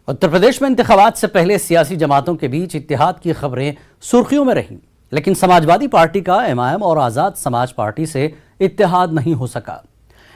उत्तर प्रदेश में इंतखाबात से पहले सियासी जमातों के बीच इत्तेहाद की खबरें सुर्खियों में रहीं, लेकिन समाजवादी पार्टी का एमआईएम और आज़ाद समाज पार्टी से इत्तेहाद नहीं हो सका,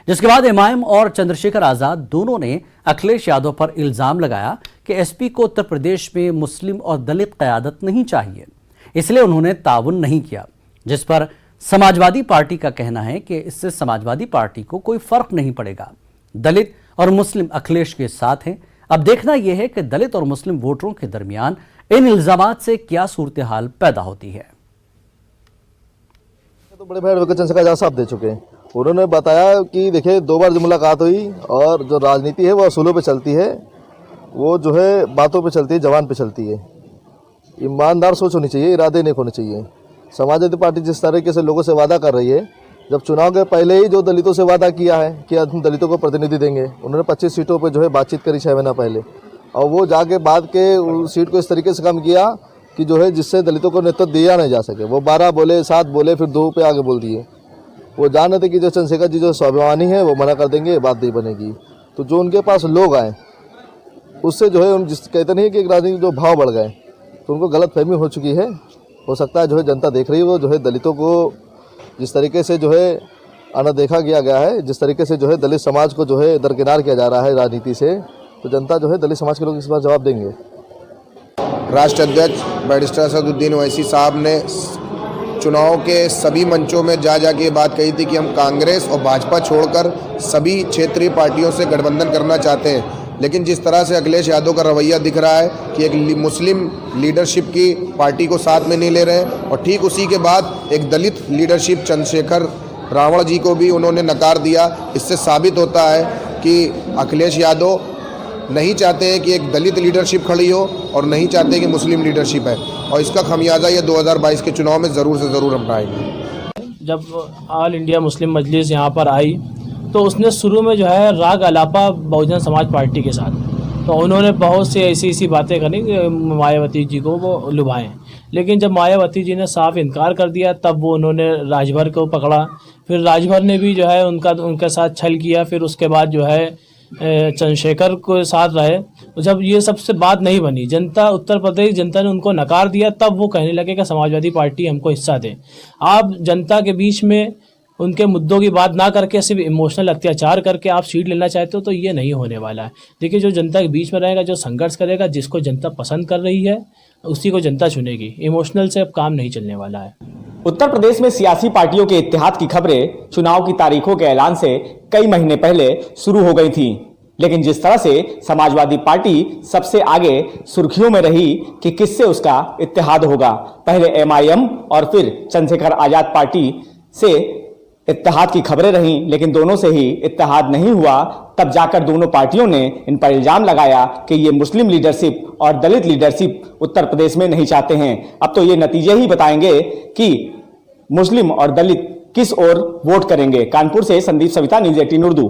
जिसके बाद एमआईएम और चंद्रशेखर आज़ाद दोनों ने अखिलेश यादव पर इल्जाम लगाया कि एसपी को उत्तर प्रदेश में मुस्लिम और दलित क़यादत नहीं चाहिए, इसलिए उन्होंने ताउन नहीं किया। जिस पर समाजवादी पार्टी का कहना है कि इससे समाजवादी पार्टी को कोई फर्क नहीं पड़ेगा, दलित और मुस्लिम अखिलेश के साथ हैं। अब देखना यह है कि दलित और मुस्लिम वोटरों के दरमियान इन इल्जामात से क्या सूरत हाल पैदा होती है। तो बड़े भाई एडवोकेट चंद्रशेखर आजाद साहब दे चुके हैं। उन्होंने बताया कि देखिए 2 बार जो मुलाकात हुई और जो राजनीति है वो असूलों पे चलती है, वो जो है बातों पे चलती है, जवान पे चलती है। ईमानदार सोच होनी चाहिए, इरादे नहीं होने चाहिए। समाजवादी पार्टी जिस तरीके से लोगों से वादा कर रही है, जब चुनाव के पहले ही जो दलितों से वादा किया है कि हम दलितों को प्रतिनिधि देंगे, उन्होंने 25 सीटों पर जो है बातचीत करी 6 महीना पहले, और वो जाके बाद के सीट को इस तरीके से कम किया कि जो है जिससे दलितों को नेतृत्व दिया नहीं जा सके। वो 12 बोले, 7 बोले, फिर 2 पे आगे बोल दिए। वो जान रहे थे कि जो चंद्रशेखर जी जो स्वाभिमानी है वो मना कर देंगे, बात नहीं बनेगी। तो जो उनके पास लोग आए उससे जो है जिस कहते नहीं कि एक राजनीतिक जो भाव बढ़ गए, तो उनको गलत फहमी हो चुकी है। हो सकता है जो है जनता देख रही है, वो जो है दलितों को जिस तरीके से जो है अनदेखा किया गया है, जिस तरीके से जो है दलित समाज को जो है दरकिनार किया जा रहा है राजनीति से, तो जनता जो है दलित समाज के लोग इस बार जवाब देंगे। राष्ट्र अध्यक्ष बैरिस्टर असदुद्दीन ओवैसी साहब ने चुनाव के सभी मंचों में जाके बात कही थी कि हम कांग्रेस और भाजपा छोड़कर सभी क्षेत्रीय पार्टियों से गठबंधन करना चाहते हैं। लेकिन जिस तरह से अखिलेश यादव का रवैया दिख रहा है कि एक मुस्लिम लीडरशिप की पार्टी को साथ में नहीं ले रहे हैं, और ठीक उसी के बाद एक दलित लीडरशिप चंद्रशेखर रावण जी को भी उन्होंने नकार दिया। इससे साबित होता है कि अखिलेश यादव नहीं चाहते हैं कि एक दलित लीडरशिप खड़ी हो और नहीं चाहते कि मुस्लिम लीडरशिप है, और इसका खमियाजा ये 2022 के चुनाव में ज़रूर से ज़रूर हम पाएंगे। जब ऑल इंडिया मुस्लिम मजलिस यहाँ पर आई तो उसने शुरू में जो है राग अलापा बहुजन समाज पार्टी के साथ, तो उन्होंने बहुत सी ऐसी बातें करी कि मायावती जी को वो लुभाएं। लेकिन जब मायावती जी ने साफ इनकार कर दिया, तब वो उन्होंने राजभर को पकड़ा, फिर राजभर ने भी जो है उनके साथ छल किया। फिर उसके बाद जो है चंद्रशेखर को साथ रहे। जब ये सबसे बात नहीं बनी, जनता उत्तर प्रदेश जनता ने उनको नकार दिया, तब वो कहने लगे कि समाजवादी पार्टी हमको हिस्सा दे। आप जनता के बीच में उनके मुद्दों की बात ना करके सिर्फ इमोशनल अत्याचार करके आप सीट लेना चाहते हो, तो ये नहीं होने वाला है। देखिए, जो जनता के बीच में रहेगा, जो संघर्ष करेगा, जिसको जनता पसंद कर रही है उसी को जनता चुनेगी। इमोशनल से अब काम नहीं चलने वाला है। उत्तर प्रदेश में सियासी पार्टियों के इत्तेहाद की खबरें चुनाव की तारीखों के ऐलान से कई महीने पहले शुरू हो गई थीं, लेकिन जिस तरह से समाजवादी पार्टी सबसे आगे सुर्खियों में रही कि किससे उसका इत्तेहाद होगा, पहले एमआईएम और फिर चंद्रशेखर आजाद पार्टी से इत्तेहाद की खबरें रहीं, लेकिन दोनों से ही इत्तेहाद नहीं हुआ। तब जाकर दोनों पार्टियों ने इन पर इल्जाम लगाया कि ये मुस्लिम लीडरशिप और दलित लीडरशिप उत्तर प्रदेश में नहीं चाहते हैं। अब तो ये नतीजे ही बताएंगे कि मुस्लिम और दलित किस ओर वोट करेंगे। कानपुर से संदीप सविता, न्यूज़ 18 उर्दू।